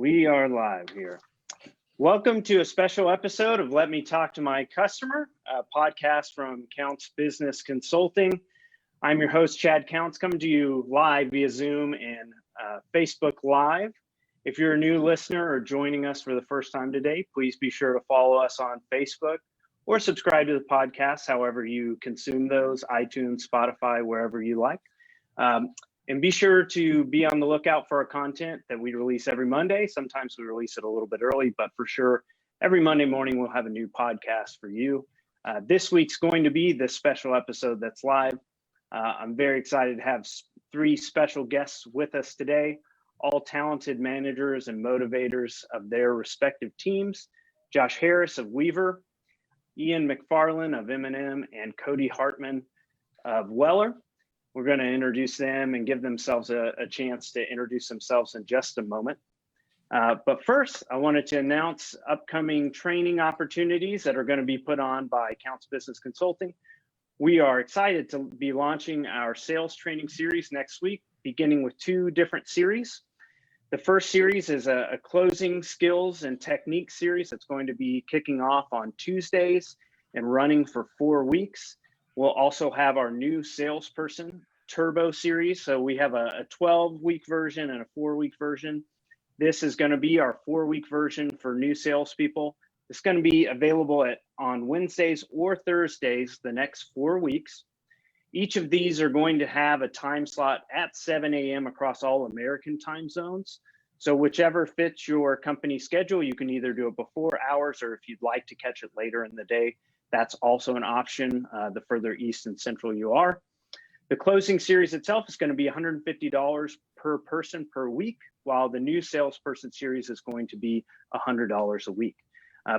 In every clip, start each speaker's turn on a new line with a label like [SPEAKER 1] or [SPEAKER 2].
[SPEAKER 1] We are live here. Welcome to a special episode of Let Me Talk to My Customer, a podcast from Counts Business Consulting. I'm your host, Chad Counts, coming to you live via Zoom and Facebook Live. If you're a new listener or joining us for the first time today, please be sure to follow us on Facebook or subscribe to the podcast, however you consume those, iTunes, Spotify, wherever you like. And be sure to be on the lookout for our content that we release every Monday. Sometimes we release it a little bit early, but for sure, every Monday morning, we'll have a new podcast for you. This week's going to be this special episode that's live. I'm very excited to have three special guests with us today, all talented managers and motivators of their respective teams. Josh Harris of Weaver, Ian MacFarlane of M&M, and Kody Hartman of Weller. We're going to introduce them and give themselves a chance to introduce themselves in just a moment. But first, I wanted to announce upcoming training opportunities that are going to be put on by Counts Business Consulting. We are excited to be launching our sales training series next week, beginning with two different series. The first series is a closing skills and technique series that's going to be kicking off on Tuesdays and running for 4 weeks. We'll also have our new salesperson turbo series. So we have a 12-week version and a 4-week version. This is going to be our 4-week version for new salespeople. It's going to be available on Wednesdays or Thursdays the next 4 weeks. Each of these are going to have a time slot at 7 a.m. across all American time zones. So whichever fits your company schedule, you can either do it before hours, or if you'd like to catch it later in the day, that's also an option, the further east and central you are. The closing series itself is going to be $150 per person per week, while the new salesperson series is going to be $100 a week.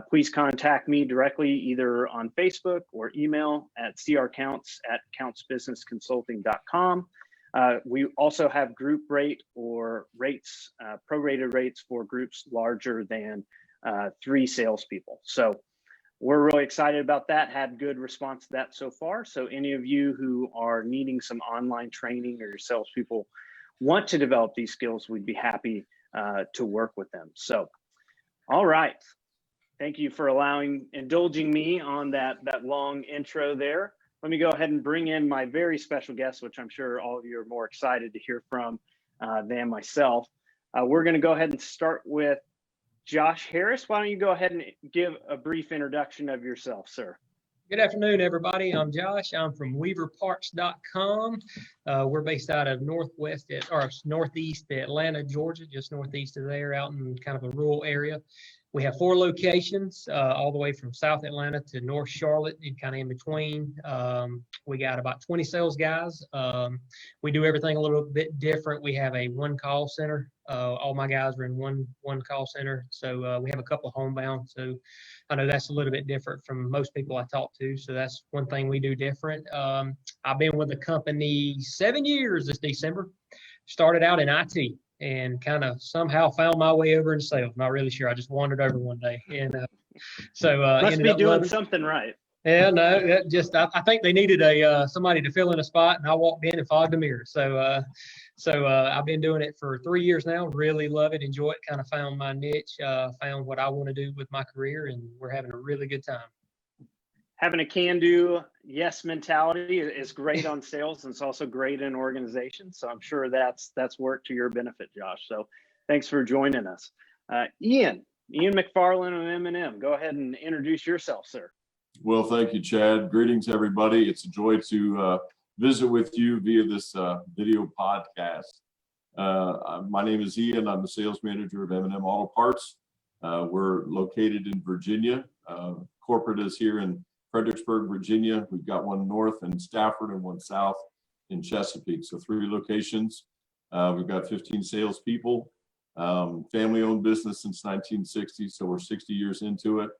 [SPEAKER 1] Please contact me directly either on Facebook or email at crcounts@countsbusinessconsulting.com. We also have group rate or rates, prorated rates for groups larger than 3 salespeople. So we're really excited about that, had good response to that so far. So any of you who are needing some online training or your salespeople want to develop these skills, we'd be happy to work with them. So, all right. Thank you for indulging me on that long intro there. Let me go ahead and bring in my very special guest, which I'm sure all of you are more excited to hear from than myself. We're going to go ahead and start with Josh Harris. Why don't you go ahead and give a brief introduction of yourself, sir?
[SPEAKER 2] Good afternoon, everybody. I'm Josh. I'm from weaverparts.com. We're based out of northeast Atlanta, Georgia, just northeast of there, out in kind of a rural area. We have 4 locations, all the way from South Atlanta to North Charlotte and kind of in between. We got about 20 sales guys. We do everything a little bit different. We have a 1 call center. All my guys are in one call center. So we have a couple of homebound. So I know that's a little bit different from most people I talk to. So that's one thing we do different. I've been with the company 7 years this December. Started out in IT. And kind of somehow found my way over into sales. Not really sure. I just wandered over one day, and
[SPEAKER 1] must be doing something right.
[SPEAKER 2] Yeah, no, I think they needed somebody to fill in a spot, and I walked in and fogged the mirror. So I've been doing it for 3 years now. Really love it, enjoy it. Kind of found my niche, found what I want to do with my career, and we're having a really good time.
[SPEAKER 1] Having a can-do yes mentality is great on sales, and it's also great in organizations. So I'm sure that's worked to your benefit, Josh. So thanks for joining us. Ian MacFarlane of M&M, go ahead and introduce yourself, sir.
[SPEAKER 3] Well, thank you, Chad. Greetings, everybody. It's a joy to visit with you via this video podcast. My name is Ian. I'm the sales manager of M&M Auto Parts. We're located in Virginia. Corporate is here in Fredericksburg, Virginia. We've got 1 north in Stafford and 1 south in Chesapeake. So 3 locations. We've got 15 salespeople. Family-owned business since 1960, so we're 60 years into it.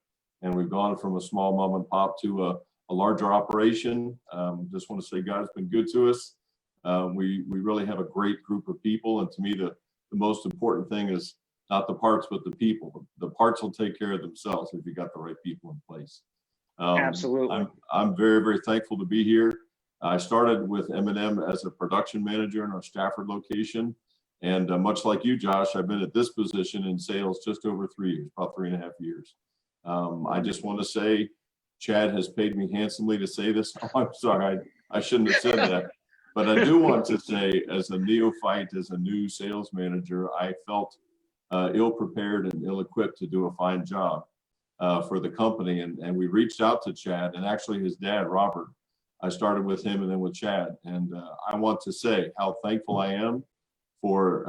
[SPEAKER 3] And we've gone from a small mom and pop to a larger operation. Just want to say God's been good to us. We really have a great group of people. And to me, the most important thing is not the parts, but the people. The parts will take care of themselves if you got the right people in place.
[SPEAKER 1] Absolutely.
[SPEAKER 3] I'm very, very thankful to be here. I started with M&M as a production manager in our Stafford location, And much like you, Josh, I've been at this position in sales just over 3 years, about 3.5 years. I just want to say, Chad has paid me handsomely to say this. Oh, I'm sorry, I shouldn't have said that. But I do want to say, as a neophyte, as a new sales manager, I felt ill-prepared and ill-equipped to do a fine job for the company. And we reached out to Chad, and actually his dad, Robert. I started with him and then with Chad. And I want to say how thankful I am for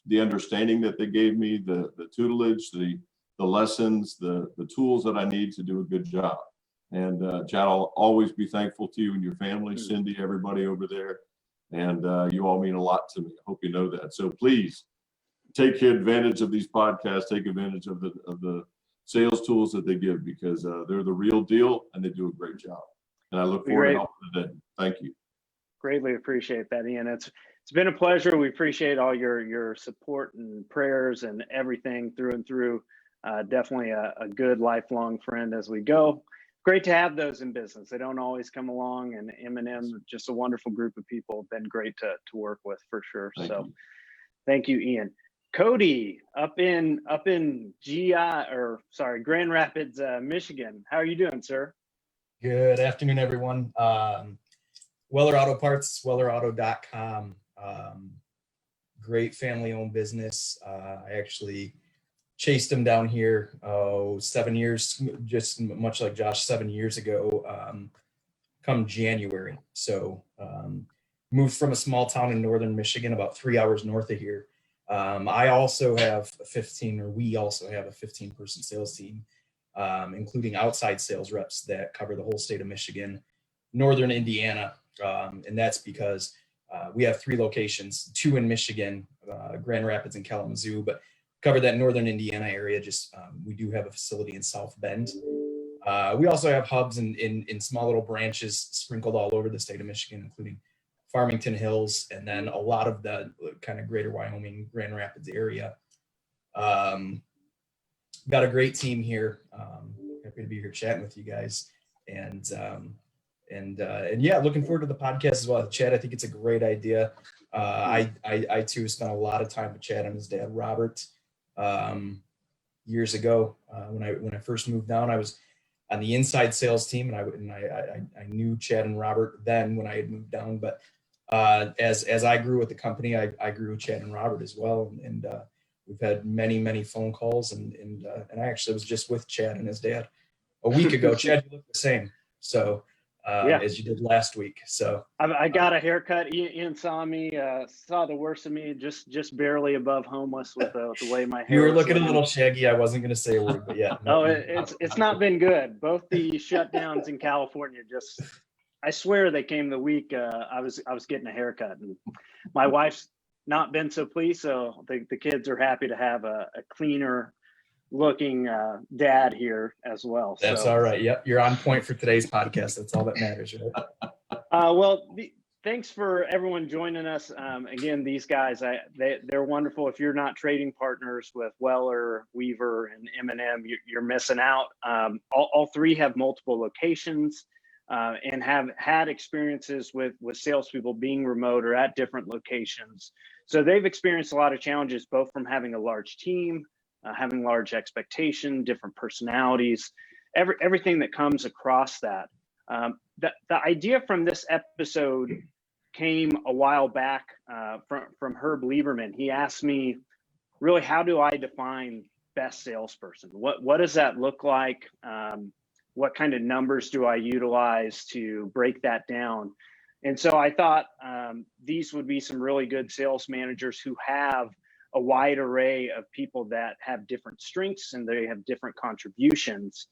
[SPEAKER 3] the understanding that they gave me, the tutelage, the lessons, the tools that I need to do a good job. And Chad, I'll always be thankful to you and your family, Cindy, everybody over there. And you all mean a lot to me. I hope you know that. So please take advantage of these podcasts, take advantage of the sales tools that they give, because they're the real deal and they do a great job. And I look forward to helping today. Thank you. Greatly
[SPEAKER 1] appreciate that, Ian. It's been a pleasure. We appreciate all your support and prayers and everything through and through. Definitely a good lifelong friend as we go. Great to have those in business. They don't always come along, and M&M, just a wonderful group of people. Been great to work with for sure. Thank you, Ian. Kody, up in Grand Rapids, Michigan. How are you doing, sir?
[SPEAKER 4] Good afternoon, everyone. Weller Auto Parts, wellerauto.com. Great family-owned business. I actually chased him down here 7 years, just much like Josh, 7 years ago, come January. So moved from a small town in northern Michigan, about 3 hours north of here. We also have a 15-person sales team, including outside sales reps that cover the whole state of Michigan, northern Indiana. And that's because we have 3 locations, 2 in Michigan, Grand Rapids and Kalamazoo, but cover that northern Indiana area. We do have a facility in South Bend. We also have hubs in small little branches sprinkled all over the state of Michigan, including Farmington Hills, and then a lot of the kind of greater Wyoming, Grand Rapids area. Got a great team here. Happy to be here chatting with you guys. And yeah, looking forward to the podcast as well. Chad, I think it's a great idea. I too spent a lot of time with Chad and his dad, Robert, years ago. When I first moved down, I was on the inside sales team, and I knew Chad and Robert then when I had moved down. But as I grew with the company, I grew with Chad and Robert as well, and we've had many phone calls, and I actually was just with Chad and his dad a week ago. Chad, you look the same, so as you did last week. So
[SPEAKER 1] I got a haircut. Ian saw me, saw the worst of me, just barely above homeless with the way my hair.
[SPEAKER 4] You were looking a little shaggy. I wasn't going to say a word, but yeah.
[SPEAKER 1] No, it's not been good. Both the shutdowns in California, I swear they came the week I was getting a haircut, and my wife's not been so pleased. So the kids are happy to have a cleaner looking dad here as well.
[SPEAKER 4] That's all right. Yep, you're on point for today's podcast. That's all that matters, right?
[SPEAKER 1] Thanks for everyone joining us. Again, these guys, they're wonderful. If you're not trading partners with Weller, Weaver, and M&M, you're missing out. All 3 have multiple locations and have had experiences with salespeople being remote or at different locations. So they've experienced a lot of challenges, both from having a large team, having large expectation, different personalities, everything that comes across that. The idea from this episode came a while back from Herb Lieberman. He asked me, really, how do I define best salesperson? What does that look like? What kind of numbers do I utilize to break that down? And so I thought these would be some really good sales managers who have a wide array of people that have different strengths and they have different contributions.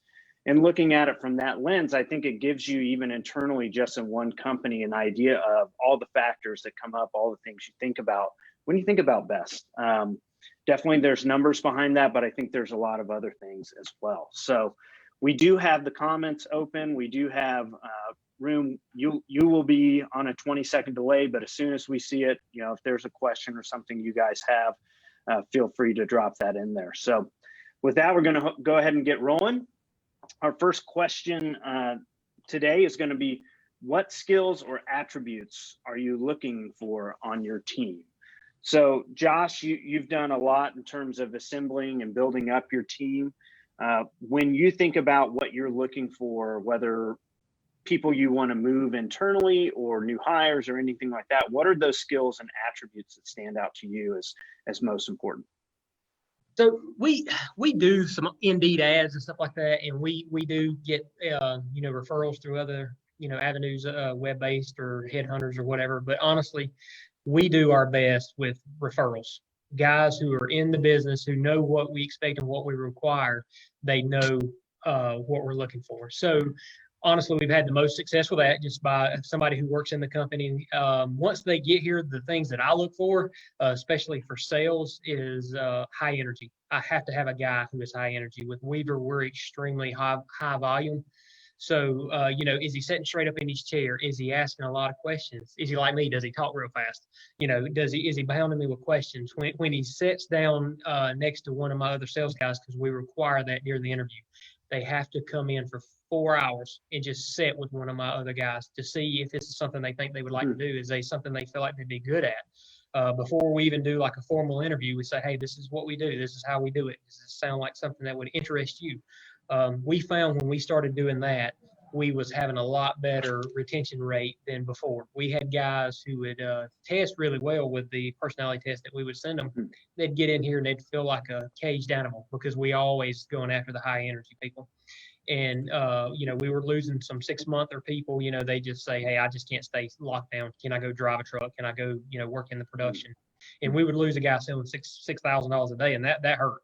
[SPEAKER 1] And looking at it from that lens, I think it gives you, even internally, just in one company, an idea of all the factors that come up, all the things you think about when you think about best. Definitely there's numbers behind that, but I think there's a lot of other things as well. So we do have the comments open. We do have room. You will be on a 20-second delay, but as soon as we see it, if there's a question or something you guys have, feel free to drop that in there. So with that, we're going to go ahead and get rolling. Our first question today is going to be, what skills or attributes are you looking for on your team? So Josh, you've done a lot in terms of assembling and building up your team. When you think about what you're looking for, whether people you want to move internally or new hires or anything like that, what are those skills and attributes that stand out to you as most important?
[SPEAKER 2] So we do some Indeed ads and stuff like that, and we do get referrals through other avenues, web-based or headhunters or whatever. But honestly, we do our best with referrals. Guys who are in the business, who know what we expect and what we require, they know what we're looking for. So honestly, we've had the most success with that just by somebody who works in the company. Once they get here, the things that I look for, especially for sales, is high energy. I have to have a guy who is high energy. With Weaver, we're extremely high volume. So, is he sitting straight up in his chair? Is he asking a lot of questions? Is he like me? Does he talk real fast? Is he bounding me with questions? When he sits down next to one of my other sales guys, because we require that during the interview, they have to come in for 4 hours and just sit with one of my other guys to see if this is something they think they would like to do. Is they something they feel like they'd be good at? Before we even do like a formal interview, we say, hey, this is what we do. This is how we do it. Does this sound like something that would interest you? We found when we started doing that, we was having a lot better retention rate than before. We had guys who would test really well with the personality test that we would send them. They'd get in here and they'd feel like a caged animal because we always going after the high energy people. And, we were losing some 6-monther people, they just say, hey, I just can't stay locked down. Can I go drive a truck? Can I go, work in the production? And we would lose a guy selling $6,000 a day, and that hurt,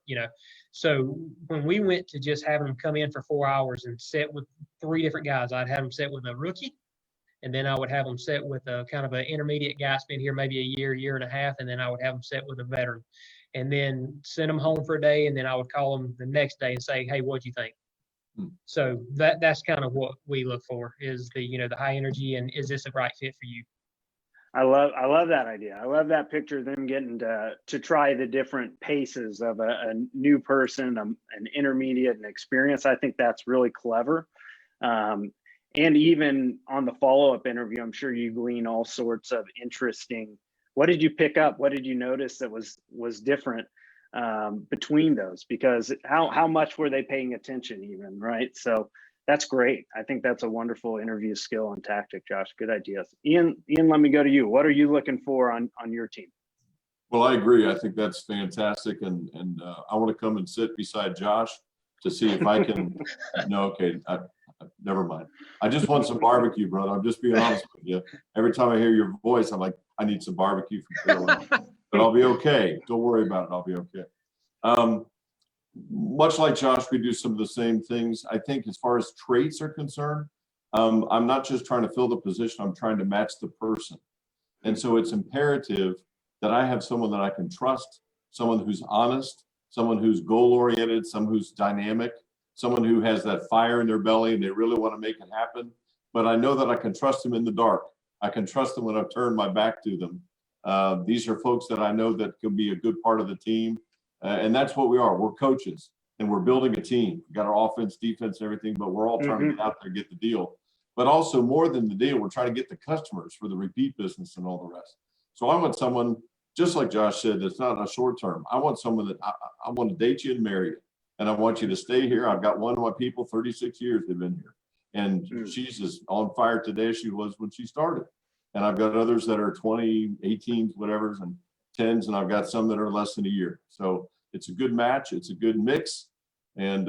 [SPEAKER 2] So when we went to just having them come in for 4 hours and sit with 3 different guys, I'd have them sit with a rookie, and then I would have them sit with a kind of an intermediate guy, been here maybe a year and a half, and then I would have them sit with a veteran, and then send them home for a day, and then I would call them the next day and say, hey, what'd you think? So that's kind of what we look for is the high energy, and is this a right fit for you?
[SPEAKER 1] I love that idea. I love that picture of them getting to try the different paces of a new person, an intermediate, and experience. I think that's really clever. And even on the follow-up interview, I'm sure you glean all sorts of interesting. What did you pick up? What did you notice that was different between those? Because how much were they paying attention even, right? So that's great. I think that's a wonderful interview skill and tactic, Josh. Good ideas. Ian, let me go to you. What are you looking for on your team?
[SPEAKER 3] Well, I agree. I think that's fantastic. And I want to come and sit beside Josh to see if I can, no, okay, never mind. I just want some barbecue, brother. I'm just being honest with you. Every time I hear your voice, I'm like, I need some barbecue from Carolina, but I'll be okay. Don't worry about it. I'll be okay. Much like Josh, we do some of the same things. I think as far as traits are concerned, I'm not just trying to fill the position, I'm trying to match the person. And so it's imperative that I have someone that I can trust, someone who's honest, someone who's goal-oriented, someone who's dynamic, someone who has that fire in their belly and they really want to make it happen. But I know that I can trust them in the dark. I can trust them when I've turned my back to them. These are folks that I know that can be a good part of the team. And that's what we are. We're coaches and we're building a team. We've got our offense, defense, and everything, but we're all trying to get out there and get the deal. But also more than the deal, we're trying to get the customers for the repeat business and all the rest. So I want someone, just like Josh said, that's not a short term. I want someone that I want to date you and marry you. And I want you to stay here. I've got one of my people, 36 years they've been here. And she's as on fire today as she was when she started. And I've got others that are 20, 18, whatever's, and 10s, and I've got some that are less than a year. So it's a good match. It's a good mix. And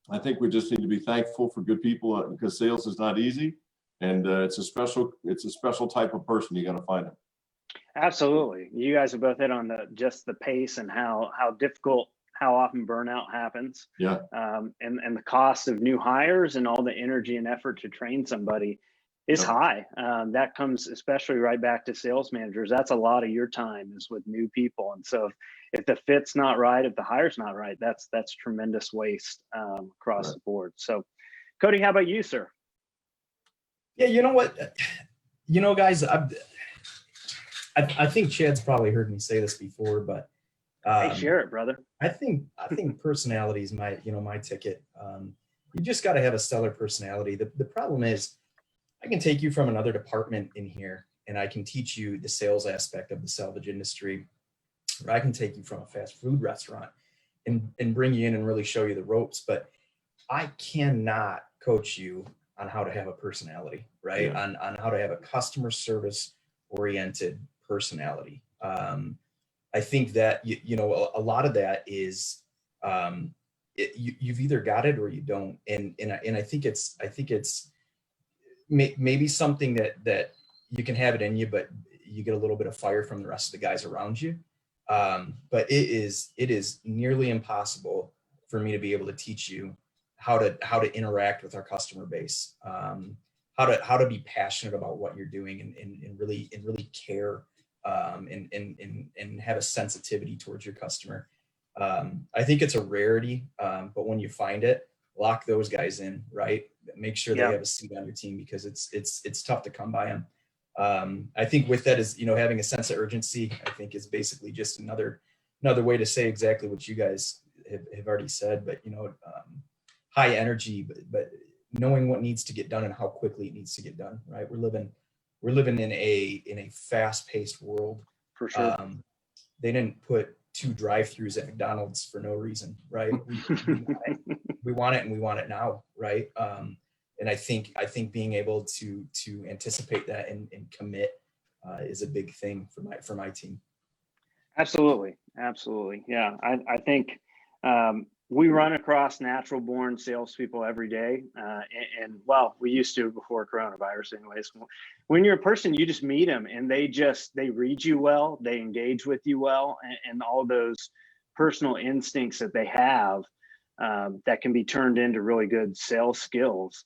[SPEAKER 3] I think we just need to be thankful for good people because sales is not easy. And it's a special type of person. You got to find them.
[SPEAKER 1] Absolutely. You guys have both hit on just the pace and how difficult, how often burnout happens.
[SPEAKER 3] Yeah.
[SPEAKER 1] And the cost of new hires and all the energy and effort to train somebody is high. That comes especially right back to sales managers. That's a lot of your time is with new people. And so if the fit's not right, if the hire's not right, that's tremendous waste across the board. So Kody, how about you, sir?
[SPEAKER 4] Yeah, you know what? Guys, I think Chad's probably heard me say this before, but
[SPEAKER 1] hey, share it, brother.
[SPEAKER 4] I think personality is my ticket. You just got to have a stellar personality. The problem is I can take you from another department in here and I can teach you the sales aspect of the salvage industry, or I can take you from a fast food restaurant and bring you in and really show you the ropes. But I cannot coach you on how to have a personality, right?
[SPEAKER 3] Yeah.
[SPEAKER 4] On how to have a customer service oriented personality. I think that, you know, a lot of that is, you've either got it or you don't. And I think it's maybe something that you can have it in you, but you get a little bit of fire from the rest of the guys around you. But it is nearly impossible for me to be able to teach you how to interact with our customer base, how to be passionate about what you're doing and really care, and have a sensitivity towards your customer. I think it's a rarity, but when you find it, lock those guys in, right? Make sure they have a seat on your team, because it's tough to come by them. I think with that is, you know, having a sense of urgency, I think is basically just another way to say exactly what you guys have already said, but, you know, high energy, but knowing what needs to get done and how quickly it needs to get done, right? We're living in a fast-paced world.
[SPEAKER 1] For sure.
[SPEAKER 4] They didn't put 2 drive-throughs at McDonald's for no reason, right? We want it and we want it now, right? And I think being able to anticipate that and commit is a big thing for my team.
[SPEAKER 1] Absolutely. Yeah. I think we run across natural born salespeople every day. And well, we used to before coronavirus anyways. When you're a person, you just meet them and they read you well, they engage with you well, and all those personal instincts that they have that can be turned into really good sales skills.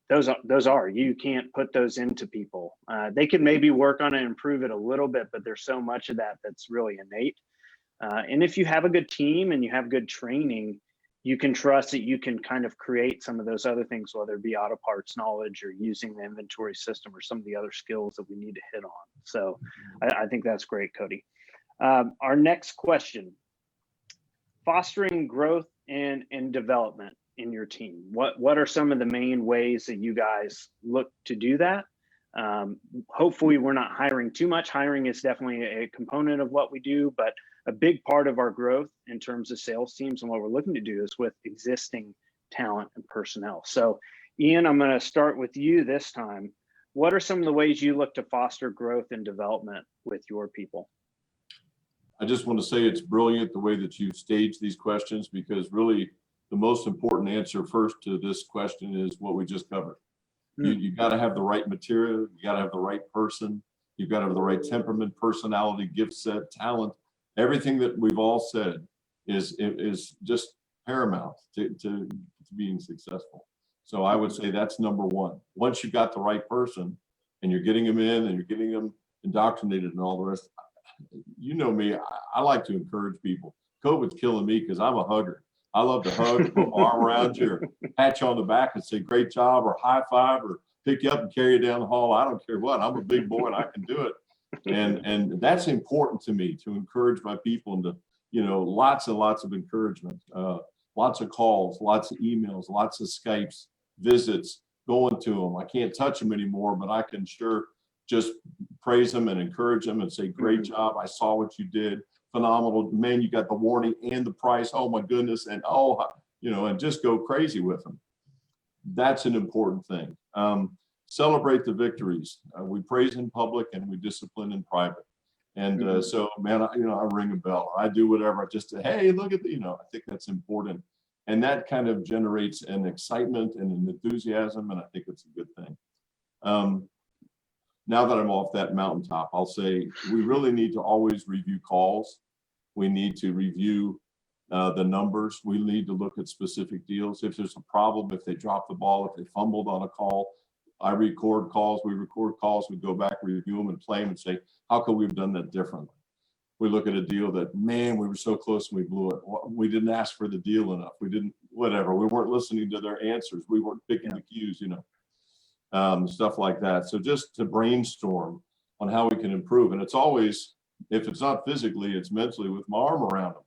[SPEAKER 1] Those are, you can't put those into people. They can maybe work on it and improve it a little bit, but there's so much of that that's really innate. And if you have a good team and you have good training, you can trust that you can kind of create some of those other things, whether it be auto parts knowledge or using the inventory system or some of the other skills that we need to hit on. So I think that's great, Kody. Our next question, fostering growth and development in your team. What are some of the main ways that you guys look to do that? Hopefully we're not hiring too much. Hiring is definitely a component of what we do, but a big part of our growth in terms of sales teams and what we're looking to do is with existing talent and personnel. So Ian, I'm going to start with you this time. What are some of the ways you look to foster growth and development with your people?
[SPEAKER 3] I just want to say it's brilliant the way that you stage these questions, because really the most important answer first to this question is what we just covered. You got to have the right material, you got to have the right person, you've got to have the right temperament, personality, gift set, talent. Everything that we've all said is just paramount to being successful. So I would say that's number one. Once you've got the right person and you're getting them in and you're getting them indoctrinated and all the rest, you know me, I like to encourage people. COVID's killing me because I'm a hugger. I love to hug, put my arm around you, or pat you on the back and say, great job, or high five, or pick you up and carry you down the hall. I don't care what. I'm a big boy and I can do it. And that's important to me, to encourage my people, and to, you know, lots and lots of encouragement, lots of calls, lots of emails, lots of Skypes, visits, going to them. I can't touch them anymore, but I can sure just praise them and encourage them and say, great job. I saw what you did. Phenomenal, man. You got the warning and the price. Oh my goodness. And you know, and just go crazy with them. That's an important thing. Celebrate the victories. We praise in public and we discipline in private. And so, man, I ring a bell, or I do whatever, just to, hey, look at the, I think that's important. And that kind of generates an excitement and an enthusiasm. And I think it's a good thing. Now that I'm off that mountaintop, I'll say we really need to always review calls. We need to review the numbers. We need to look at specific deals. If there's a problem, if they drop the ball, if they fumbled on a call, I record calls. We record calls. We go back, review them, and play them, and say, how could we have done that differently? We look at a deal that, man, we were so close and we blew it. We didn't ask for the deal enough. We didn't, whatever. We weren't listening to their answers. We weren't picking the cues, stuff like that. So just to brainstorm on how we can improve. And it's always, if it's not physically, it's mentally, with my arm around them.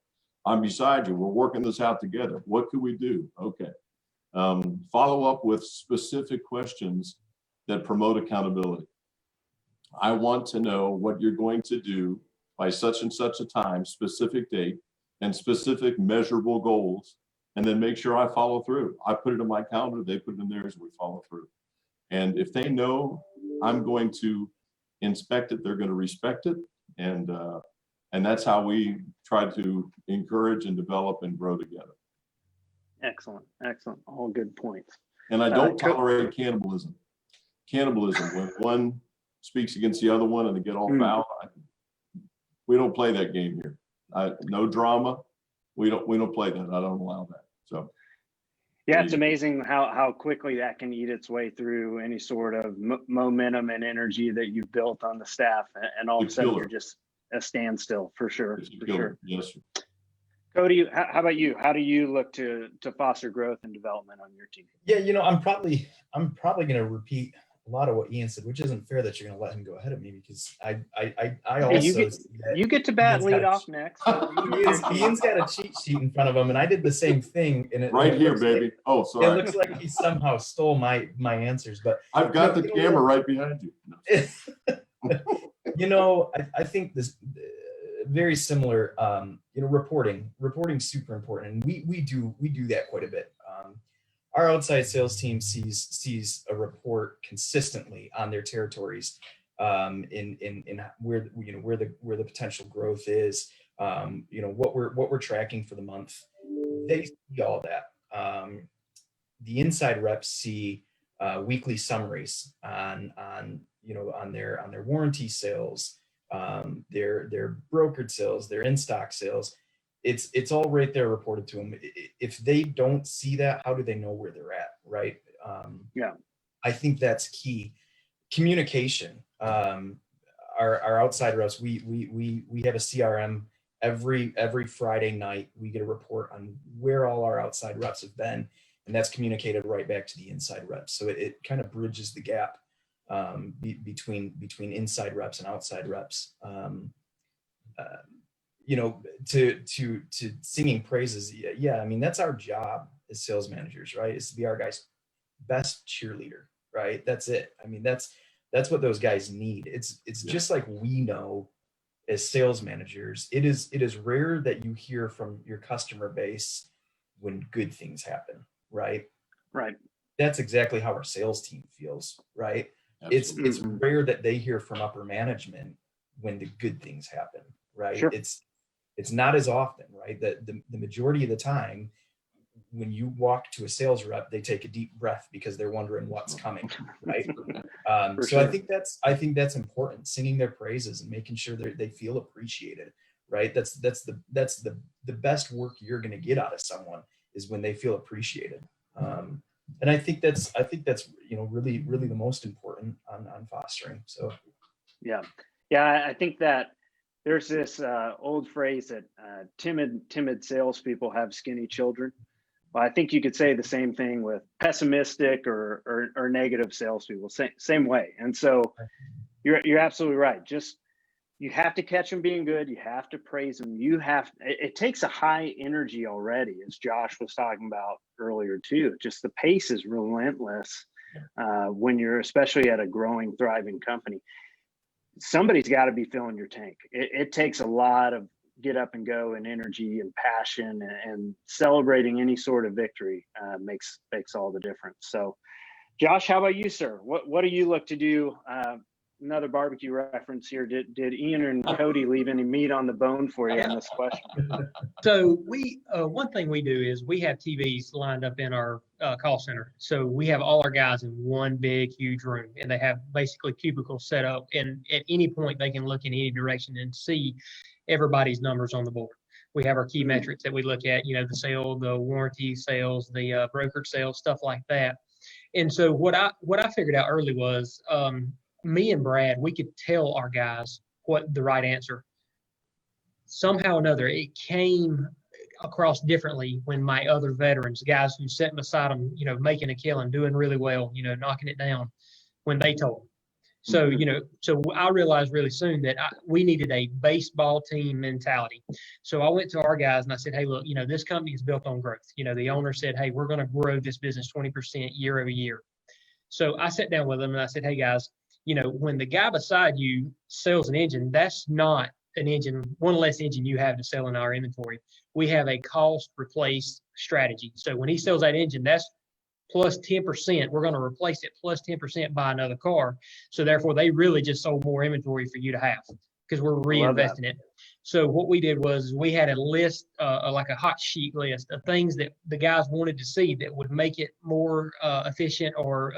[SPEAKER 3] I'm beside you. We're working this out together. What could we do? Okay. Follow up with specific questions that promote accountability. I want to know what you're going to do by such and such a time, specific date, and specific measurable goals, and then make sure I follow through. I put it in my calendar, they put it in theirs, we follow through. And if they know I'm going to inspect it, they're going to respect it. And that's how we try to encourage and develop and grow together.
[SPEAKER 1] Excellent. Excellent. All good points.
[SPEAKER 3] And I don't tolerate cannibalism. Cannibalism, when one speaks against the other one and they get all foul, we don't play that game here. No drama. We don't play that. I don't allow that. So.
[SPEAKER 1] Yeah, it's amazing how quickly that can eat its way through any sort of momentum and energy that you've built on the staff, and all of a sudden you're just a standstill for sure. For sure.
[SPEAKER 3] Yes, sir.
[SPEAKER 1] Cody, how about you? How do you look to foster growth and development on your team?
[SPEAKER 4] Yeah, I'm probably going to repeat a lot of what Ian said, which isn't fair that you're going to let him go ahead of me, because I also
[SPEAKER 1] you get to bat lead off next.
[SPEAKER 4] Ian's got a cheat sheet in front of him, and I did the same thing. And
[SPEAKER 3] right here, baby. Oh, sorry.
[SPEAKER 4] It looks like he somehow stole my answers, but
[SPEAKER 3] I've got the camera right behind
[SPEAKER 4] you. I think this very similar. Reporting's super important, and we do that quite a bit. Our outside sales team sees a report consistently on their territories, in where the potential growth is, what we're tracking for the month. They see all that. The inside reps see weekly summaries on their warranty sales, their brokered sales, their in-stock sales. It's all right there reported to them. If they don't see that, how do they know where they're at, right? I think that's key. Communication. Our outside reps, we have a CRM every Friday night. We get a report on where all our outside reps have been, and that's communicated right back to the inside reps. So it kind of bridges the gap between inside reps and outside reps. To singing praises. Yeah. I mean, that's our job as sales managers, right? Is to be our guys' best cheerleader, right? That's it. I mean, that's what those guys need. It's just like we know as sales managers, it is rare that you hear from your customer base when good things happen, right?
[SPEAKER 1] Right.
[SPEAKER 4] That's exactly how our sales team feels, right? Absolutely. It's rare that they hear from upper management when the good things happen, right?
[SPEAKER 1] Sure.
[SPEAKER 4] It's not as often, right? The majority of the time, when you walk to a sales rep, they take a deep breath because they're wondering what's coming, right? So sure. I think that's important, singing their praises and making sure they feel appreciated, right? That's the best work you're going to get out of someone is when they feel appreciated. And I think that's really the most important on fostering. So
[SPEAKER 1] yeah, I think that there's this old phrase that timid salespeople have skinny children. Well, I think you could say the same thing with pessimistic or negative salespeople. Same way. And so you're absolutely right. Just you have to catch them being good. You have to praise them. It takes a high energy already, as Josh was talking about earlier too. Just the pace is relentless when you're especially at a growing, thriving company. Somebody's got to be filling your tank. It takes a lot of get up and go and energy and passion, and celebrating any sort of victory makes all the difference. So Josh, how about you, sir? What do you look to do? Another barbecue reference here. Did Ian and Kody leave any meat on the bone for you in this question?
[SPEAKER 2] So we one thing we do is we have TVs lined up in our call center. So we have all our guys in one big, huge room, and they have basically cubicles set up. And at any point, they can look in any direction and see everybody's numbers on the board. We have our key metrics that we look at, the sale, the warranty sales, the brokered sales, stuff like that. And so what I figured out early was me and Brad, we could tell our guys what the right answer. Somehow or another, it came across differently when my other veterans, guys who sat beside them, making a killing, doing really well, knocking it down, when they told them. So, so I realized really soon that we needed a baseball team mentality. So I went to our guys and I said, hey, look, this company is built on growth. The owner said, hey, we're going to grow this business 20% year over year. So I sat down with them and I said, hey, guys, when the guy beside you sells an engine, that's not an engine, one less engine you have to sell in our inventory. We have a cost replace strategy. So when he sells that engine, that's plus 10%. We're going to replace it plus 10% by another car. So therefore, they really just sold more inventory for you to have because we're reinvesting it. So what we did was we had a list, like a hot sheet list of things that the guys wanted to see that would make it more efficient or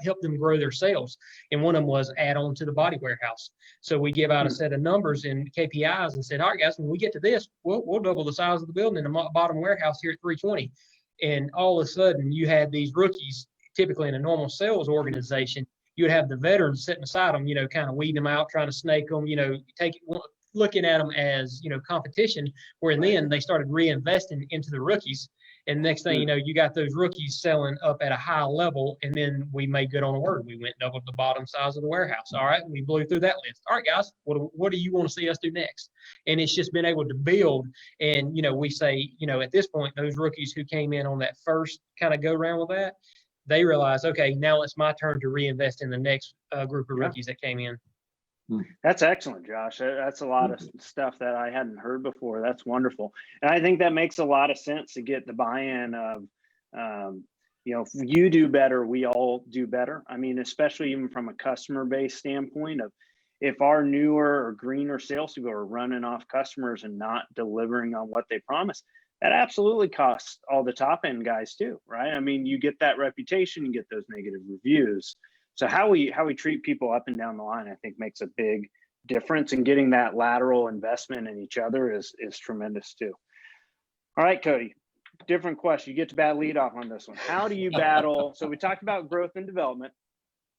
[SPEAKER 2] help them grow their sales. And one of them was add on to the body warehouse. So we give out a set of numbers and KPIs and said, all right, guys, when we get to this, we'll double the size of the building in the bottom warehouse here at 320. And all of a sudden you had these rookies, typically in a normal sales organization, you would have the veterans sitting beside them, kind of weeding them out, trying to snake them, looking at them as, competition, where then they started reinvesting into the rookies. And next thing you know, you got those rookies selling up at a high level. And then we made good on the word. We went doubled the bottom size of the warehouse. All right. We blew through that list. All right, guys, what do you want to see us do next? And it's just been able to build. And, we say, at this point, those rookies who came in on that first kind of go round with that, they realize, okay, now it's my turn to reinvest in the next group of rookies that came in.
[SPEAKER 1] That's excellent, Josh. That's a lot of stuff that I hadn't heard before. That's wonderful. And I think that makes a lot of sense to get the buy-in of, if you do better, we all do better. I mean, especially even from a customer-based standpoint of if our newer or greener salespeople are running off customers and not delivering on what they promise, that absolutely costs all the top-end guys too, right? I mean, you get that reputation, you get those negative reviews. So how we treat people up and down the line, I think, makes a big difference, and getting that lateral investment in each other is tremendous too. All right, Kody, different question. You get to bat lead off on this one. How do you battle? So we talked about growth and development.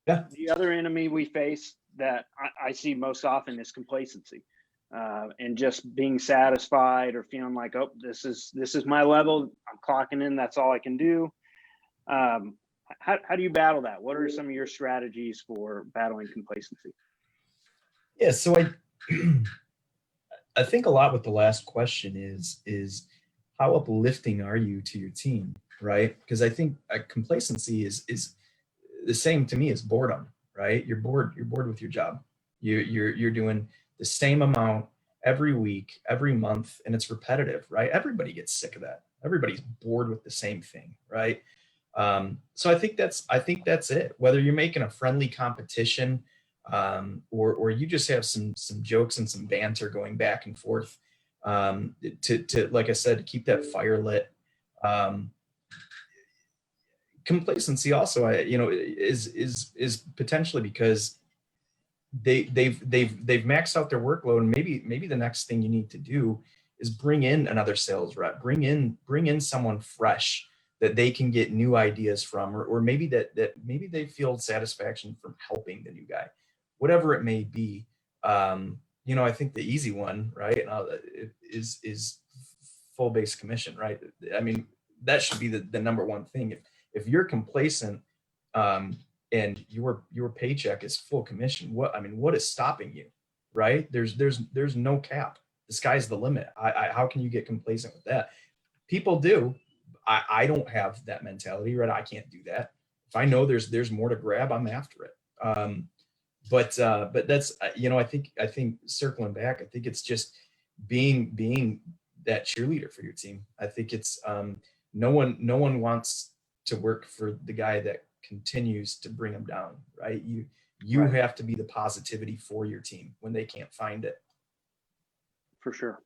[SPEAKER 4] Yeah.
[SPEAKER 1] The other enemy we face that I see most often is complacency, and just being satisfied or feeling like, oh, this is my level. I'm clocking in. That's all I can do. How do you battle that? What are some of your strategies for battling complacency?
[SPEAKER 4] Yeah, so I think a lot with the last question is how uplifting are you to your team, right? Because I think complacency is the same to me as boredom, right? You're bored with your job. You're doing the same amount every week, every month, and it's repetitive, right? Everybody gets sick of that. Everybody's bored with the same thing, right? So I think that's it. Whether you're making a friendly competition, or you just have some jokes and some banter going back and forth, to like I said, to keep that fire lit. Complacency also, is potentially because they've maxed out their workload, and maybe the next thing you need to do is bring in another sales rep, bring in someone fresh that they can get new ideas from, or maybe that maybe they feel satisfaction from helping the new guy, whatever it may be. I think the easy one, right, is full base commission, right? I mean, that should be the number one thing. If you're complacent, and your paycheck is full commission, what is stopping you, right? There's no cap. The sky's the limit. How can you get complacent with that? People do. I don't have that mentality, right? I can't do that. If I know there's more to grab, I'm after it. But that's, I think circling back, I think it's just being that cheerleader for your team. I think it's, no one wants to work for the guy that continues to bring them down, right? You
[SPEAKER 1] Right.
[SPEAKER 4] have to be the positivity for your team when they can't find it.
[SPEAKER 1] For sure.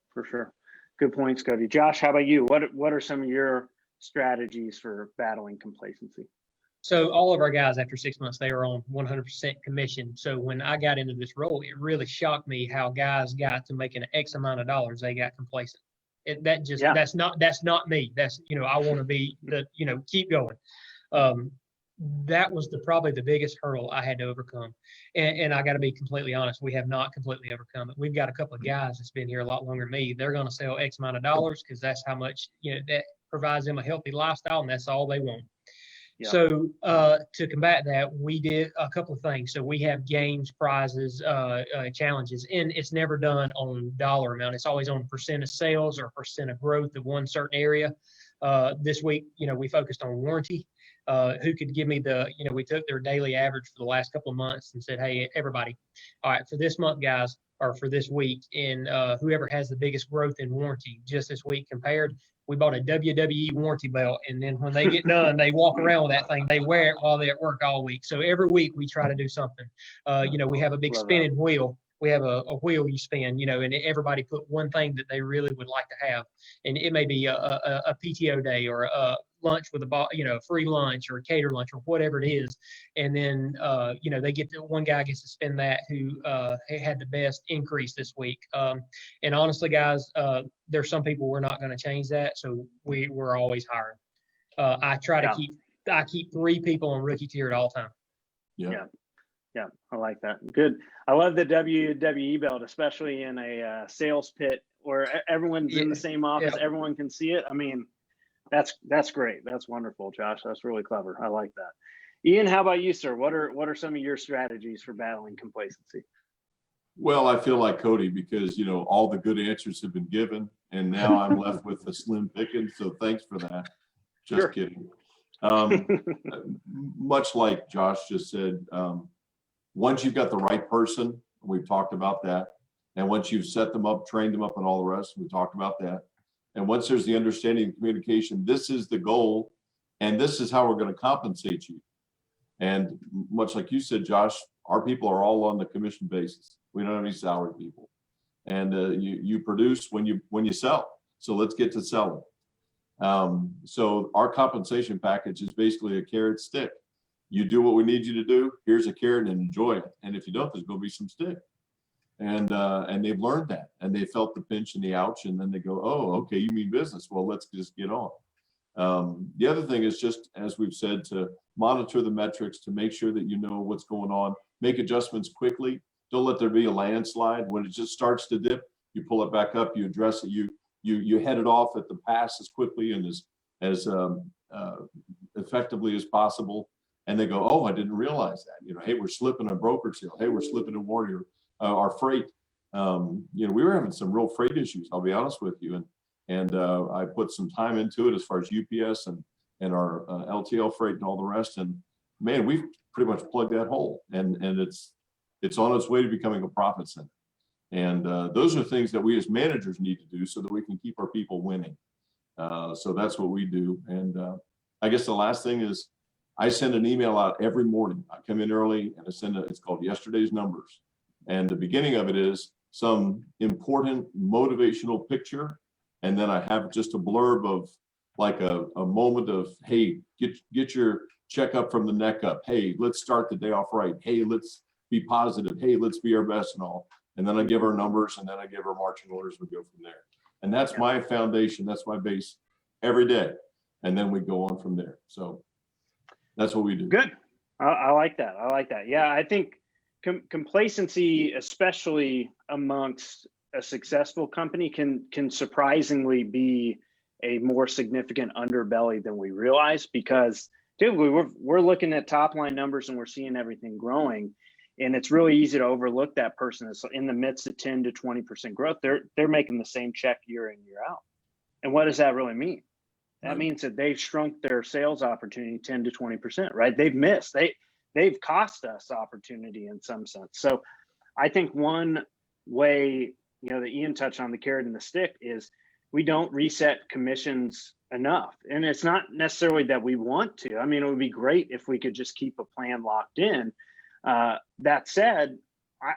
[SPEAKER 1] Good points, Kody. Josh, how about you? What are some of your strategies for battling complacency?
[SPEAKER 2] So all of our guys, after 6 months, they were on 100% commission. So when I got into this role, it really shocked me how guys got to making an X amount of dollars. They got complacent. That's not me. That's, I want to be keep going. That was probably the biggest hurdle I had to overcome. And I got to be completely honest, we have not completely overcome it. We've got a couple of guys that's been here a lot longer than me. They're going to sell X amount of dollars because that's how much, that provides them a healthy lifestyle, and that's all they want. Yeah. So to combat that, we did a couple of things. So we have games, prizes, challenges, and it's never done on dollar amount. It's always on percent of sales or percent of growth of one certain area. This week, we focused on warranty. Who could give me we took their daily average for the last couple of months and said, hey, everybody, all right, for this month, guys, or for this week, and whoever has the biggest growth in warranty just this week compared, we bought a WWE warranty belt. And then when they get done, they walk around with that thing. They wear it while they're at work all week. So every week we try to do something. We have a big spinning wheel. We have a wheel you spin, and everybody put one thing that they really would like to have. And it may be a PTO day or a lunch with free lunch or a cater lunch or whatever it is. And then, one guy gets to spend that who had the best increase this week. And honestly, guys, there's some people we're not going to change that. So we're always hiring. I try to keep 3 people on rookie tier at all times.
[SPEAKER 1] Yeah, I like that. Good. I love the WWE belt, especially in a sales pit where everyone's in the same office. Yeah. Everyone can see it. I mean, that's great. That's wonderful, Josh. That's really clever. I like that. Ian, how about you, sir? What are some of your strategies for battling complacency?
[SPEAKER 3] Well, I feel like Kody because, all the good answers have been given and now I'm left with a slim pickings. So thanks for that. Just kidding. Much like Josh just said, once you've got the right person, we've talked about that. And once you've set them up, trained them up and all the rest, we talked about that. And once there's the understanding and communication, this is the goal and this is how we're going to compensate you. And much like you said, Josh, our people are all on the commission basis. We don't have any salary people. And you produce when you sell. So let's get to selling. So our compensation package is basically a carrot stick. You do what we need you to do. Here's a carrot and enjoy it. And if you don't, there's going to be some stick. And they've learned that, and they felt the pinch and the ouch, and then they go, oh, okay, you mean business? Well, let's just get on. The other thing is just, as we've said, to monitor the metrics to make sure that you know what's going on. Make adjustments quickly. Don't let there be a landslide. When it just starts to dip, you pull it back up. You address it. You head it off at the pass as quickly and as effectively as possible. And they go, oh, I didn't realize that. Hey, we're slipping a broker sale. Hey, we're slipping a warrior. Our freight. We were having some real freight issues. I'll be honest with you. And I put some time into it as far as UPS and our LTL freight and all the rest. And man, we've pretty much plugged that hole. And it's on its way to becoming a profit center. And those are things that we as managers need to do so that we can keep our people winning. So that's what we do. And I guess the last thing is, I send an email out every morning. I come in early and it's called Yesterday's Numbers. And the beginning of it is some important motivational picture. And then I have just a blurb of like a moment of, hey, get your checkup from the neck up. Hey, let's start the day off right. Hey, let's be positive. Hey, let's be our best and all. And then I give her numbers and then I give her marching orders. We go from there. And that's my foundation. That's my base every day. And then we go on from there. So that's what we do.
[SPEAKER 1] Good. I like that. Yeah, I think complacency, especially amongst a successful company, can surprisingly be a more significant underbelly than we realize, because typically we're looking at top line numbers and we're seeing everything growing, and it's really easy to overlook that person that's in the midst of 10 to 20% growth. They're making the same check year in, year out. And what does that really mean? That means that they've shrunk their sales opportunity 10 to 20%, right? They've missed. They've cost us opportunity in some sense. So I think one way, that Ian touched on, the carrot and the stick, is we don't reset commissions enough. And it's not necessarily that we want to. I mean, it would be great if we could just keep a plan locked in. That said,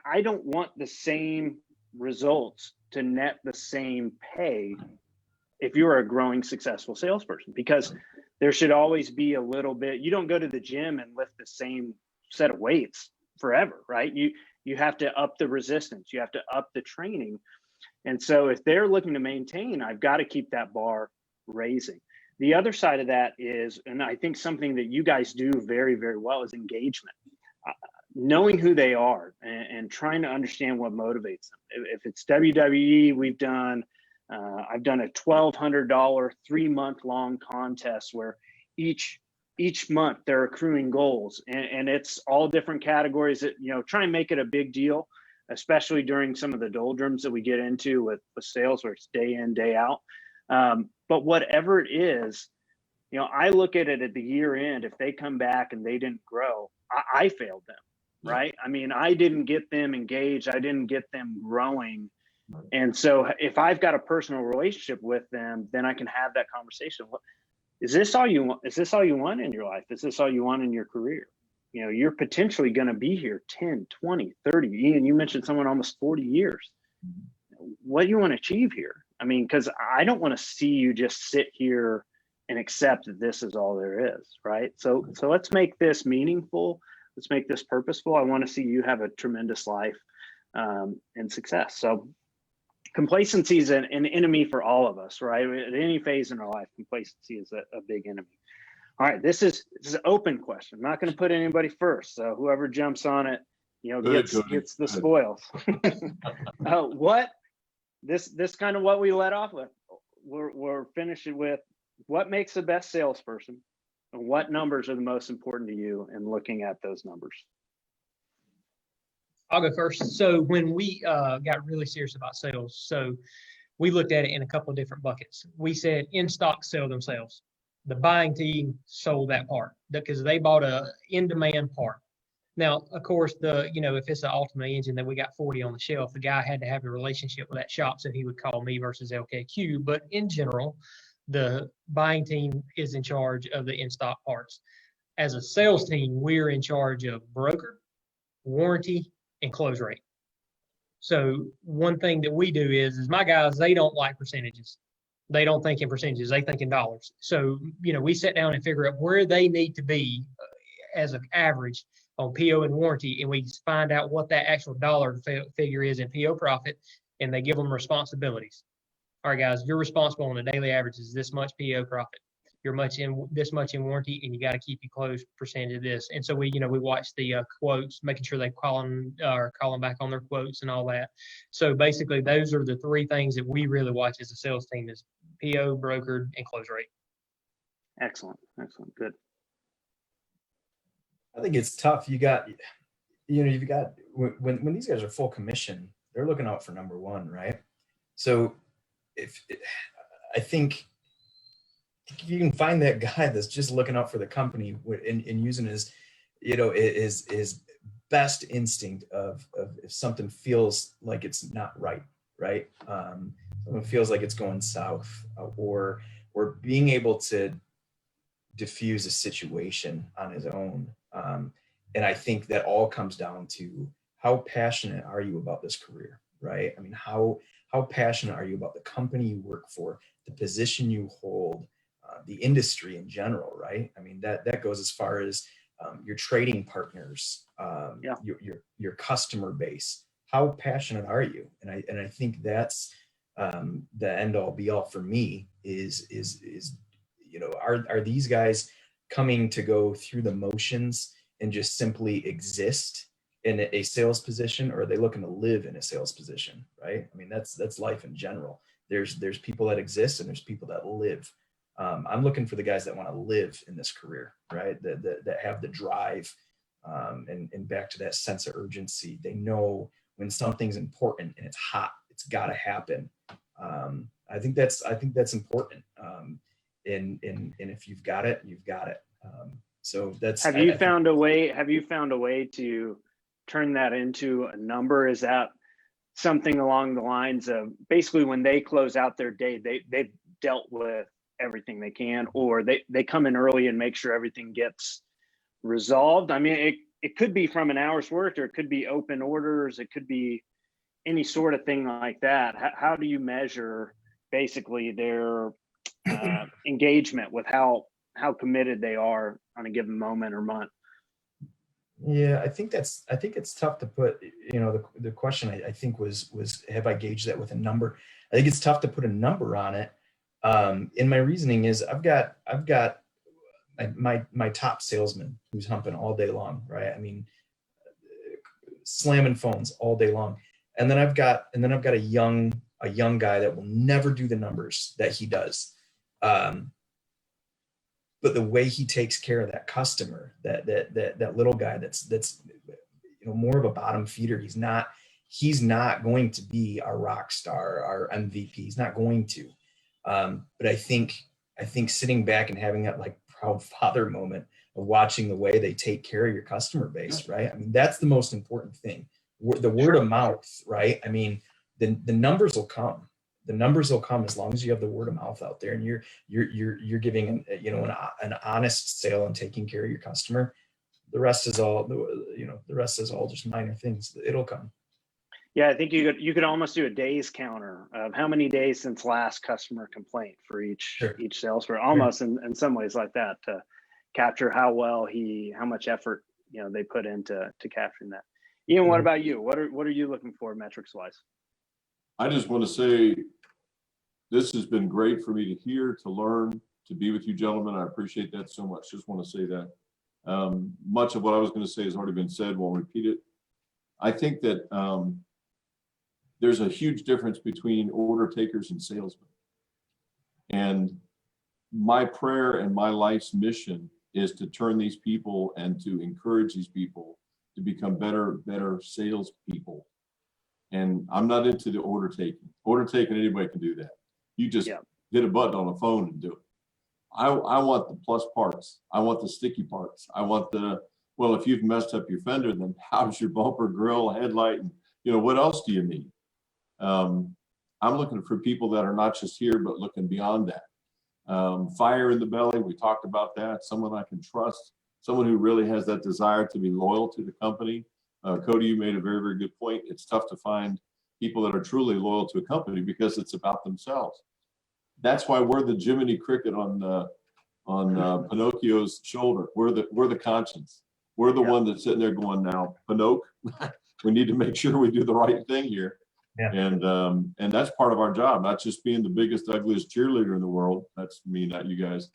[SPEAKER 1] I don't want the same results to net the same pay if you're a growing, successful salesperson, because there should always be a little bit. You don't go to the gym and lift the same set of weights forever, right? You have to up the resistance. You have to up the training. And so if they're looking to maintain, I've got to keep that bar raising. The other side of that is, and I think something that you guys do very, very well, is engagement. Knowing who they are and trying to understand what motivates them. If it's WWE, I've done a $1,200 3-month-long contest where each month they're accruing goals, and it's all different categories that, try and make it a big deal, especially during some of the doldrums that we get into with sales, where it's day in, day out. But whatever it is, I look at it at the year end. If they come back and they didn't grow, I failed them, right? I mean, I didn't get them engaged. I didn't get them growing. And so if I've got a personal relationship with them, then I can have that conversation. Is this all you want? Is this all you want in your life? Is this all you want in your career? You're potentially going to be here 10, 20, 30. Ian, you mentioned someone almost 40 years. What do you want to achieve here? I mean, because I don't want to see you just sit here and accept that this is all there is, right? So let's make this meaningful. Let's make this purposeful. I want to see you have a tremendous life and success. So complacency is an enemy for all of us, right? At any phase in our life, complacency is a big enemy. All right, this is an open question. I'm not going to put anybody first. So whoever jumps on it, gets the spoils. This kind of what we let off with. We're finishing with what makes the best salesperson, and what numbers are the most important to you, and looking at those numbers.
[SPEAKER 2] I'll go first. So when we got really serious about sales, so we looked at it in a couple of different buckets. We said in stock sell themselves. The buying team sold that part because they bought a in-demand part. Now, of course, if it's an Ultimate engine that we got 40 on the shelf, the guy had to have a relationship with that shop, so he would call me versus LKQ. But in general, the buying team is in charge of the in-stock parts. As a sales team, we're in charge of broker, warranty, and close rate. So one thing that we do is my guys, they don't like percentages. They don't think in percentages, they think in dollars. So, we sit down and figure out where they need to be as an average on PO and warranty, and we find out what that actual dollar figure is in PO profit, and they give them responsibilities. All right, guys, you're responsible on a daily average is this much PO profit. You're this much in warranty, and you got to keep your close percentage of this. And so we watch the quotes, making sure they call them back on their quotes and all that. So basically, those are the three things that we really watch as a sales team: is PO, brokered, and close rate.
[SPEAKER 1] Excellent, good.
[SPEAKER 4] I think it's tough. You've got when these guys are full commission, they're looking out for number one, right? So I think if you can find that guy that's just looking out for the company and using his best instinct of if something feels like it's not right, something feels like it's going south, or being able to diffuse a situation on his own. And I think that all comes down to how passionate are you about this career, right? I mean, how passionate are you about the company you work for, the position you hold, the industry in general, right? I mean, that goes as far as your trading partners, your customer base. How passionate are you? And I think that's the end all be all for me is are these guys coming to go through the motions and just simply exist in a sales position, or are they looking to live in a sales position, right? I mean, that's life in general. There's people that exist and there's people that live. I'm looking for the guys that want to live in this career, right? That have the drive, and back to that sense of urgency. They know when something's important and it's hot, it's got to happen. I think that's important. And if you've got it, you've got it. So that's.
[SPEAKER 1] Have you found a way to turn that into a number? Is that something along the lines of basically when they close out their day, they've dealt with everything they can, or they come in early and make sure everything gets resolved? I mean, it could be from an hour's work, or it could be open orders, it could be any sort of thing like that. How do you measure basically their engagement with how committed they are on a given moment or month?
[SPEAKER 4] Yeah, I think it's tough to put, the question I think was have I gauged that with a number? I think it's tough to put a number on it. And my reasoning is I've got my top salesman who's humping all day long, right? I mean, slamming phones all day long. And then I've got a young guy that will never do the numbers that he does. But the way he takes care of that customer, that little guy that's more of a bottom feeder, he's not going to be our rock star, our MVP. He's not going to. But I think sitting back and having that like proud father moment of watching the way they take care of your customer base, right? I mean, that's the most important thing. The word of mouth, right? I mean, the numbers will come. The numbers will come as long as you have the word of mouth out there, and you're giving an honest sale and taking care of your customer. The rest is all just minor things. It'll come.
[SPEAKER 1] Yeah, I think you could almost do a days counter of how many days since last customer complaint for each salesperson, almost in some ways like that, to capture how much effort they put into capturing that. Ian, what about you? What are you looking for metrics wise?
[SPEAKER 3] I just want to say this has been great for me to hear, to learn, to be with you gentlemen. I appreciate that so much. Just want to say that. Much of what I was going to say has already been said. Won't repeat it. I think that there's a huge difference between order takers and salesmen. And my prayer and my life's mission is to turn these people and to encourage these people to become better salespeople. And I'm not into the order taking. Order taking, anybody can do that. You just hit a button on a phone and do it. I want the plus parts. I want the sticky parts. I want if you've messed up your fender, then how's your bumper, grill, headlight, and what else do you need? I'm looking for people that are not just here, but looking beyond that. Fire in the belly, we talked about that. Someone I can trust, someone who really has that desire to be loyal to the company. Kody, you made a very, very good point. It's tough to find people that are truly loyal to a company because it's about themselves. That's why we're the Jiminy Cricket on Pinocchio's shoulder. We're the conscience. We're the one that's sitting there going, now, Pinocchio, we need to make sure we do the right thing here. Yeah. And that's part of our job, not just being the biggest, ugliest cheerleader in the world. That's me, not you guys,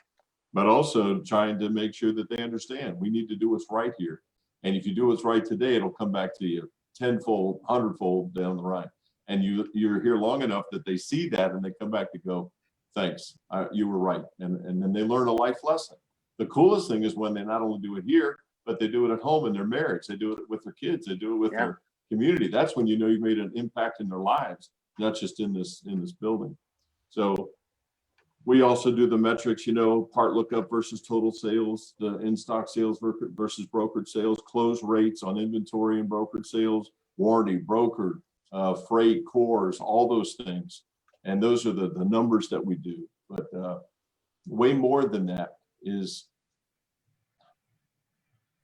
[SPEAKER 3] but also trying to make sure that they understand we need to do what's right here. And if you do what's right today, it'll come back to you tenfold, hundredfold down the line. And you're here long enough that they see that and they come back to go, thanks, you were right. And then they learn a life lesson. The coolest thing is when they not only do it here, but they do it at home in their marriage. They do it with their kids. They do it with their community. That's when you've made an impact in their lives, not just in this building. So we also do the metrics, part lookup versus total sales, the in-stock sales versus brokered sales, close rates on inventory and brokered sales, warranty, brokered, freight, cores, all those things. And those are the numbers that we do. But way more than that is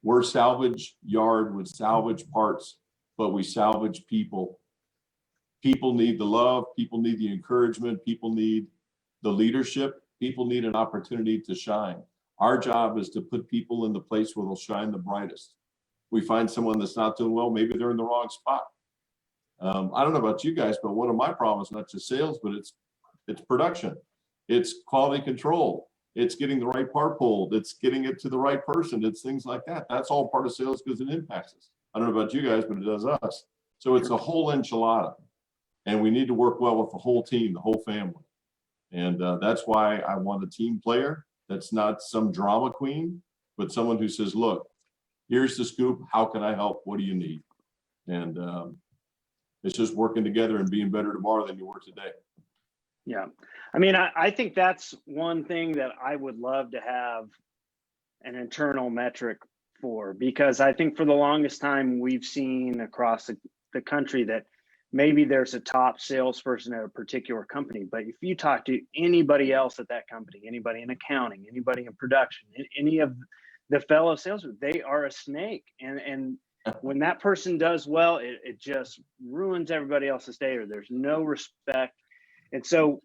[SPEAKER 3] we're salvage yard with salvage parts, but we salvage people. People need the love. People need the encouragement. People need the leadership. People need an opportunity to shine. Our job is to put people in the place where they'll shine the brightest. We find someone that's not doing well, maybe they're in the wrong spot. I don't know about you guys, but one of my problems, not just sales, but it's production. It's quality control. It's getting the right part pulled. It's getting it to the right person. It's things like that. That's all part of sales because it impacts us. I don't know about you guys, but it does us. So it's a whole enchilada. And we need to work well with the whole team, the whole family. And that's why I want a team player that's not some drama queen, but someone who says, look, here's the scoop. How can I help? What do you need? And it's just working together and being better tomorrow than you were today.
[SPEAKER 1] Yeah. I mean, I think that's one thing that I would love to have an internal metric for, because I think for the longest time we've seen across the country that maybe there's a top salesperson at a particular company, but if you talk to anybody else at that company, anybody in accounting, anybody in production, any of the fellow salesmen, they are a snake. And when that person does well, it just ruins everybody else's day, or there's no respect. And so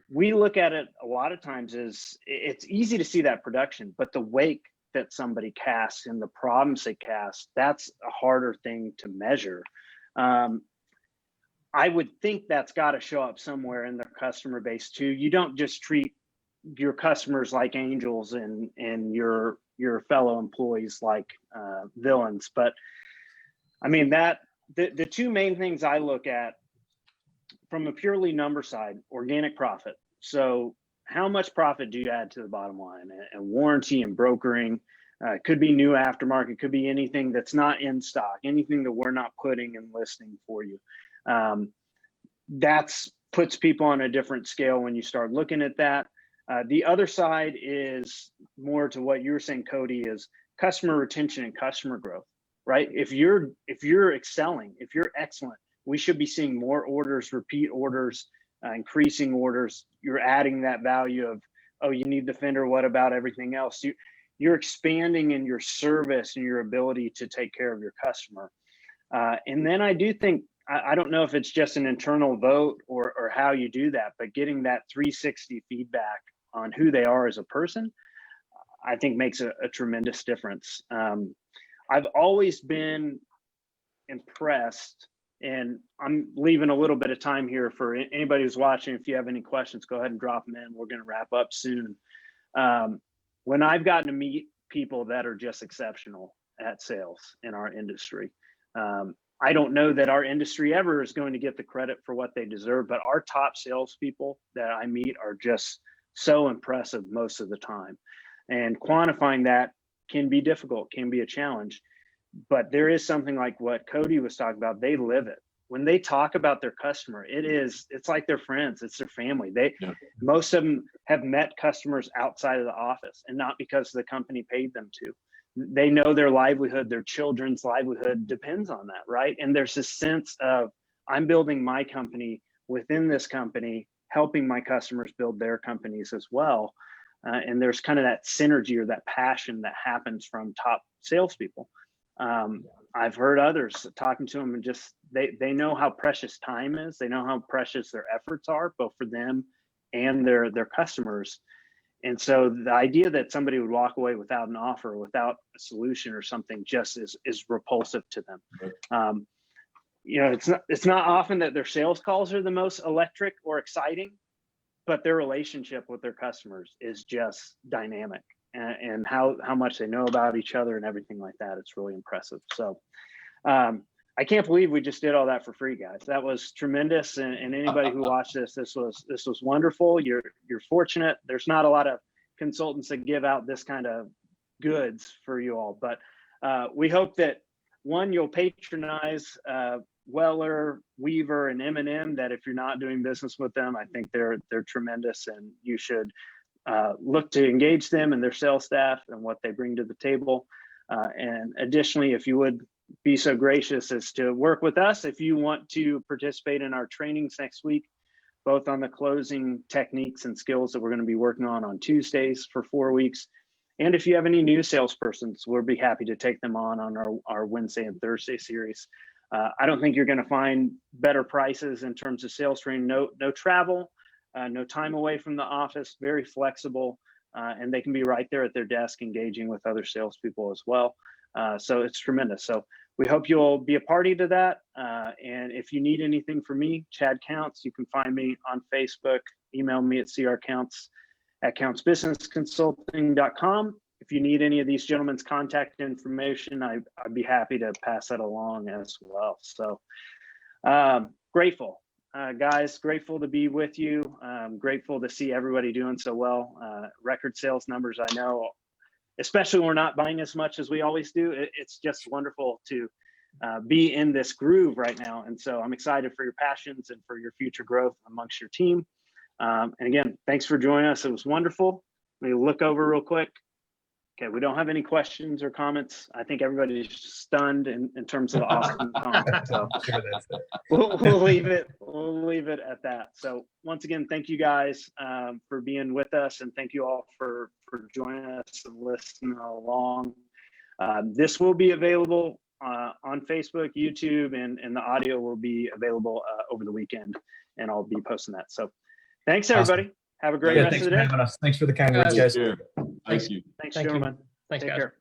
[SPEAKER 1] we look at it a lot of times as it's easy to see that production, but the wake that somebody casts and the problems they cast, that's a harder thing to measure. I would think that's got to show up somewhere in their customer base too. You don't just treat your customers like angels and your fellow employees like villains. But I mean, that the two main things I look at from a purely number side, organic profit. So how much profit do you add to the bottom line? And warranty and brokering, could be new aftermarket, could be anything that's not in stock, anything that we're not putting and listing for you. That's puts people on a different scale when you start looking at that. The other side is more to what you were saying, Kody, is customer retention and customer growth, right? If you're excelling, if you're excellent, we should be seeing more orders, repeat orders, increasing orders. You're adding that value of, oh, you need the fender, what about everything else? You're expanding in your service and your ability to take care of your customer. And then I do think, I don't know if it's just an internal vote or how you do that, but getting that 360 feedback on who they are as a person, I think makes a tremendous difference. I've always been impressed, and I'm leaving a little bit of time here for anybody who's watching. If you have any questions, go ahead and drop them in. We're going to wrap up soon. When I've gotten to meet people that are just exceptional at sales in our industry, I don't know that our industry ever is going to get the credit for what they deserve, but our top salespeople that I meet are just so impressive most of the time. And quantifying that can be difficult, can be a challenge. But there is something like what Kody was talking about. They live it. When they talk about their customer, it's like their friends, it's their family. Most of them have met customers outside of the office, and not because the company paid them to. They know their livelihood, their children's livelihood depends on that, right? And there's this sense of, I'm building my company within this company, helping my customers build their companies as well. And there's kind of that synergy or that passion that happens from top salespeople. I've heard others talking to them, and just they know how precious time is. They know how precious their efforts are, both for them and their customers. And so the idea that somebody would walk away without an offer, without a solution or something, just is repulsive to them. It's not often that their sales calls are the most electric or exciting, but their relationship with their customers is just dynamic, and how much they know about each other and everything like that. It's really impressive. So I can't believe we just did all that for free, guys. That was tremendous. And anybody who watched this was wonderful. You're fortunate. There's not a lot of consultants that give out this kind of goods for you all, but we hope that, one, you'll patronize Weller, Weaver, and M&M, that if you're not doing business with them, I think they're tremendous, and you should look to engage them and their sales staff and what they bring to the table. And additionally, if you would be so gracious as to work with us, if you want to participate in our trainings next week, both on the closing techniques and skills that we're going to be working on Tuesdays for 4 weeks. And if you have any new salespersons, we'll be happy to take them on our Wednesday and Thursday series. I don't think you're going to find better prices in terms of sales training. No travel, no time away from the office, very flexible, and they can be right there at their desk engaging with other salespeople as well. So it's tremendous. So we hope you'll be a party to that. And if you need anything from me, Chad Counts, you can find me on Facebook, email me at crcounts@countsbusinessconsulting.com. If you need any of these gentlemen's contact information, I'd be happy to pass that along as well. So grateful, guys, grateful to be with you. Grateful to see everybody doing so well. Record sales numbers, I know, especially when we're not buying as much as we always do. It's just wonderful to be in this groove right now. And so I'm excited for your passions and for your future growth amongst your team. And again, thanks for joining us. It was wonderful. Let me look over real quick. Okay, we don't have any questions or comments. I think everybody's stunned in terms of the awesome comments. So we'll leave it at that. So once again, thank you guys for being with us, and thank you all for joining us and listening along. This will be available on Facebook, YouTube, and the audio will be available over the weekend, and I'll be posting that. So thanks, everybody. Awesome. Have a great rest of the day.
[SPEAKER 4] Thanks for the kind words, guys.
[SPEAKER 3] Thank you.
[SPEAKER 1] Thanks, gentlemen.
[SPEAKER 2] Thanks,
[SPEAKER 1] Take
[SPEAKER 2] guys.
[SPEAKER 1] care.